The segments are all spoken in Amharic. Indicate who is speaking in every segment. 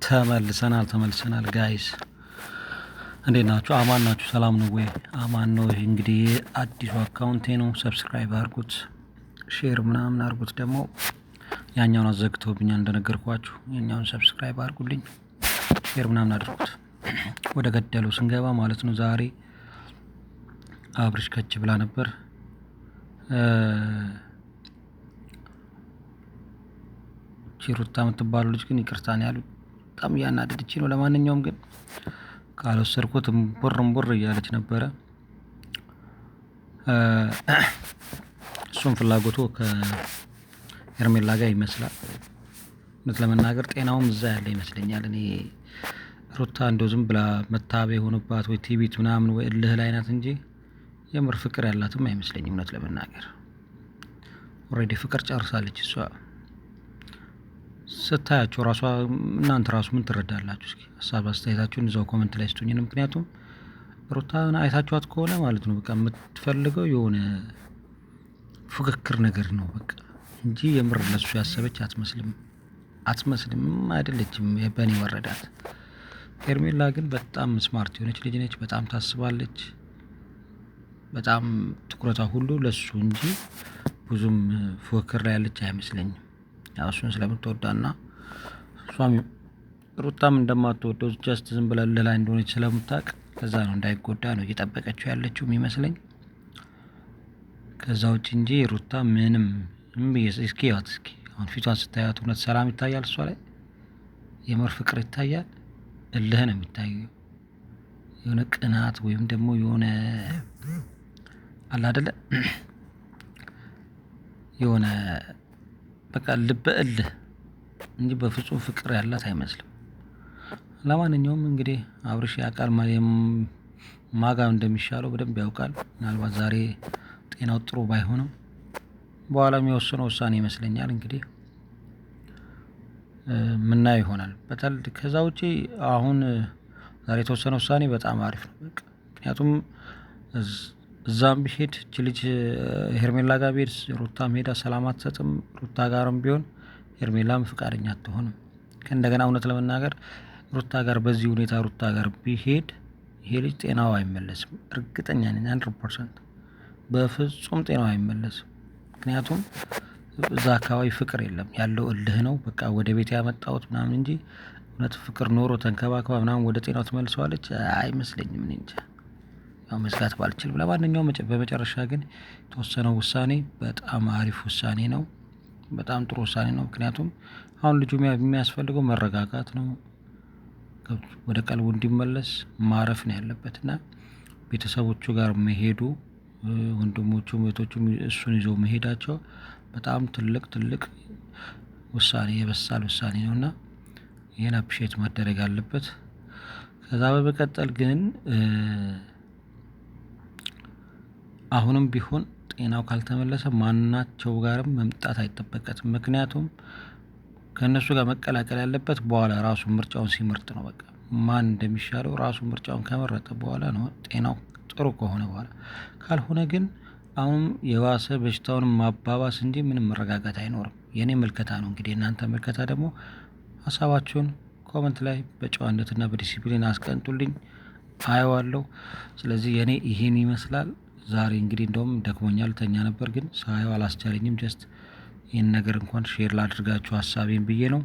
Speaker 1: ተመልሰናል ጋይስ፣ እንዴት ናችሁ? አማን ናችሁ? ሰላም ነው ወይ? አማን ነው። ይሄ እንግዲህ አዲሱ አካውንቴ ነው። ሰብስክራይብ አድርጉት፣ ሼር ምናምን አድርጉት። ደግሞ ያኛውን አዘግተውብኛል እንደነገርኳችሁ፣ ያኛውን ሰብስክራይብ አድርጉልኝ፣ ሼር ምናምን አድርጉት። ወደ ገደለው ስንገባ ማለት ነው። ዛሬ አብርሽ ከች ብላ ነበር። ሩታ የምትባለው ልጅ ግን ይቅርታ ነው ያሉት። በጣም እያናደደች ነው። ለማንኛውም ግን ካልወሰድኩት እምቡር እያለች ነበረ። እሱም ፍላጎቱ ከሄርሜላ ጋር ይመስላል። እውነት ለመናገር ጤናውም እዛ ያለ ይመስለኛል። እኔ ሩታ እንደው ዝም ብላ መታበይ የሆነባት ወይ ቲቪት ምናምን ወይ እልህ ላይ ናት እንጂ የምር ፍቅር ያላትም አይመስለኝም። እውነት ለመናገር ኦልሬዲ ፍቅር ጨርሳለች እሷ። ስታያቸው ራሷ እናንተ ራሱ ምን ትረዳላችሁ? እስኪ ሀሳብ አስተያየታችሁን እዛው ኮመንት ላይ ስጡኝ። ምክንያቱም ሩታን አይታችኋት ከሆነ ማለት ነው በቃ የምትፈልገው የሆነ ፉክክር ነገር ነው በቃ እንጂ የምር ለሱ ያሰበች አትመስልም አይደለችም በእኔ መረዳት። ሄርሜላ ግን በጣም ስማርት የሆነች ልጅ ነች። በጣም ታስባለች። በጣም ትኩረቷ ሁሉ ለሱ እንጂ ብዙም ፉክክር ላይ ያለች አይመስለኝም። ያው እሱን ስለምትወዳና እሷም ሩታም እንደማትወደው ጀስት ዝም ብላ ላይ እንደሆነች ስለምታውቅ ከዛ ነው እንዳይጎዳ ነው እየጠበቀችው ያለችው የሚመስለኝ። ከዛ ውጭ እንጂ ሩታ ምንም እስኪ አሁን ፊቷን ስታያት እውነት ሰላም ይታያል እሷ ላይ? የምር ፍቅር ይታያል? እልህ ነው የሚታየው። የሆነ ቅናት ወይም ደግሞ የሆነ አለ አይደለ የሆነ በቃ ልበ እልህ እንጂ በፍጹም ፍቅር ያላት አይመስልም። ለማንኛውም እንግዲህ አብርሽ ያውቃል ማጋም እንደሚሻለው በደንብ ያውቃል። ምናልባት ዛሬ ጤናው ጥሩ ባይሆንም በኋላ የሚወስነው ውሳኔ ይመስለኛል። እንግዲህ ምናየው ይሆናል። ከዛ ውጪ አሁን ዛሬ የተወሰነ ውሳኔ በጣም አሪፍ ነው በቃ። ምክንያቱም እዛም ቢሄድ እቺ ልጅ ሄርሜላ ጋር ቢሄድ ሩታም ሄዳ ሰላም አትሰጥም። ሩታ ጋርም ቢሆን ሄርሜላም ፍቃደኛ አትሆንም። እንደገና እውነት ለመናገር ሩታ ጋር በዚህ ሁኔታ ሩታ ጋር ቢሄድ ይሄ ልጅ ጤናው አይመለስም። እርግጠኛ ነኝ 100% በፍጹም ጤናው አይመለስም። ምክንያቱም እዛ አካባቢ ፍቅር የለም፣ ያለው እልህ ነው። በቃ ወደ ቤት ያመጣሁት ምናምን እንጂ እውነት ፍቅር ኖሮ ተንከባክባ ምናምን ወደ ጤናው ትመልሰዋለች አይመስለኝም። እኔ እንጃ፣ ያው መስጋት ባልችልም። ለማንኛውም በመጨረሻ ግን የተወሰነው ውሳኔ በጣም አሪፍ ውሳኔ ነው። በጣም ጥሩ ውሳኔ ነው። ምክንያቱም አሁን ልጁ የሚያስፈልገው መረጋጋት ነው። ወደ ቀልቡ እንዲመለስ ማረፍ ነው ያለበት እና ቤተሰቦቹ ጋር መሄዱ ወንድሞቹም እህቶቹም እሱን ይዘው መሄዳቸው በጣም ትልቅ ውሳኔ የበሳል ውሳኔ ነው እና ይህን አፕሪሼት ማደረግ አለበት። ከዛ በመቀጠል ግን አሁንም ቢሆን ጤናው ካልተመለሰ ማናቸው ጋርም መምጣት አይጠበቀትም። ምክንያቱም ከእነሱ ጋር መቀላቀል ያለበት በኋላ ራሱ ምርጫውን ሲመርጥ ነው። በቃ ማን እንደሚሻለው ራሱ ምርጫውን ከመረጠ በኋላ ነው፣ ጤናው ጥሩ ከሆነ በኋላ። ካልሆነ ግን አሁንም የባሰ በሽታውንም ማባባስ እንጂ ምንም መረጋጋት አይኖርም። የኔ ምልከታ ነው። እንግዲህ እናንተ ምልከታ ደግሞ ሀሳባችሁን ኮመንት ላይ በጨዋነትና በዲሲፕሊን አስቀምጡልኝ፣ አየዋለሁ። ስለዚህ የኔ ይሄን ይመስላል። ዛሬ እንግዲህ እንደውም ደክሞኛል፣ ተኛ ነበር ግን ሳየው አላስቻለኝም። ጀስት ይህን ነገር እንኳን ሼር ላድርጋችሁ ሀሳቤን ብዬ ነው።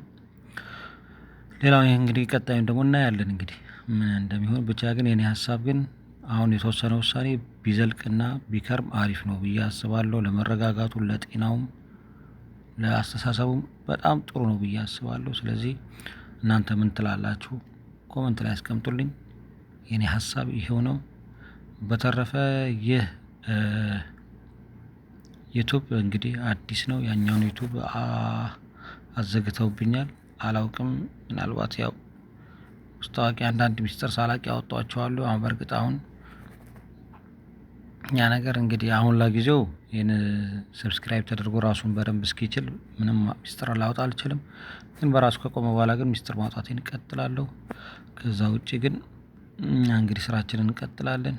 Speaker 1: ሌላው ይህ እንግዲህ ቀጣዩን ደግሞ እናያለን እንግዲህ ምን እንደሚሆን። ብቻ ግን የኔ ሀሳብ ግን አሁን የተወሰነ ውሳኔ ቢዘልቅና ቢከርም አሪፍ ነው ብዬ አስባለሁ። ለመረጋጋቱ፣ ለጤናውም፣ ለአስተሳሰቡም በጣም ጥሩ ነው ብዬ አስባለሁ። ስለዚህ እናንተ ምን ትላላችሁ? ኮመንት ላይ አስቀምጡልኝ። የኔ ሀሳብ ይሄው ነው። በተረፈ ይህ ዩቱብ እንግዲህ አዲስ ነው። ያኛውን ዩቱብ አዘግተውብኛል፣ አላውቅም። ምናልባት ያው ውስጥ ታዋቂ አንዳንድ ሚስጥር ሳላቅ ያወጧቸዋሉ። አሁን በእርግጥ አሁን ያ ነገር እንግዲህ አሁን ለጊዜው ይህን ሰብስክራይብ ተደርጎ ራሱን በደንብ እስኪችል ምንም ሚስጥር ላወጣ አልችልም። ግን በራሱ ከቆመ በኋላ ግን ሚስጥር ማውጣቴን እቀጥላለሁ። ከዛ ውጭ ግን እንግዲህ ስራችንን እንቀጥላለን።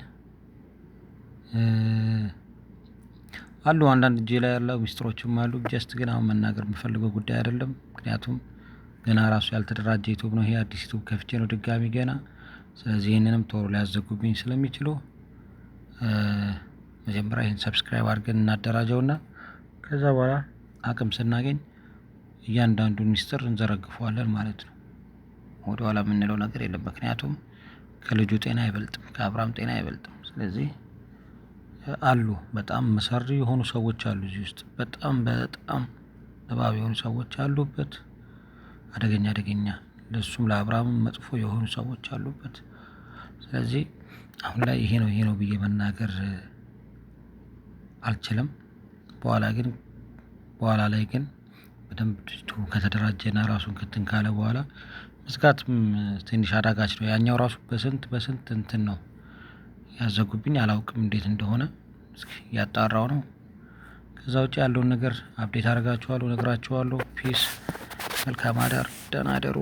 Speaker 1: አሉ አንዳንድ እጄ ላይ ያለው ሚስጥሮችም አሉ። ጀስት ግን አሁን መናገር የምፈልገው ጉዳይ አይደለም። ምክንያቱም ገና ራሱ ያልተደራጀ ዩቱብ ነው ይሄ። አዲስ ዩቱብ ከፍቼ ነው ድጋሚ ገና። ስለዚህ ይህንንም ቶሎ ሊያዘጉብኝ ስለሚችሉ መጀመሪያ ይህን ሰብስክራይብ አድርገን እናደራጀውና ከዛ በኋላ አቅም ስናገኝ እያንዳንዱን ሚስጥር እንዘረግፈዋለን ማለት ነው። ወደኋላ የምንለው ነገር የለም። ምክንያቱም ከልጁ ጤና አይበልጥም፣ ከአብርሃም ጤና አይበልጥም። ስለዚህ አሉ በጣም መሰሪ የሆኑ ሰዎች አሉ እዚህ ውስጥ በጣም እባብ የሆኑ ሰዎች አሉበት። አደገኛ ለሱም ለአብርሃምም መጥፎ የሆኑ ሰዎች አሉበት። ስለዚህ አሁን ላይ ይሄ ነው ብዬ መናገር አልችልም። በኋላ ላይ ግን በደንብ ከተደራጀና ራሱን እንትን ካለ በኋላ መዝጋትም ትንሽ አዳጋች ነው። ያኛው ራሱ በስንት እንትን ነው ያዘጉብኝ። አላውቅም እንዴት እንደሆነ እስኪ ያጣራው ነው። ከዛ ውጭ ያለውን ነገር አፕዴት አደርጋችኋለሁ፣ እነግራችኋለሁ። ፒስ። መልካም አዳር። ደህና አደሩ።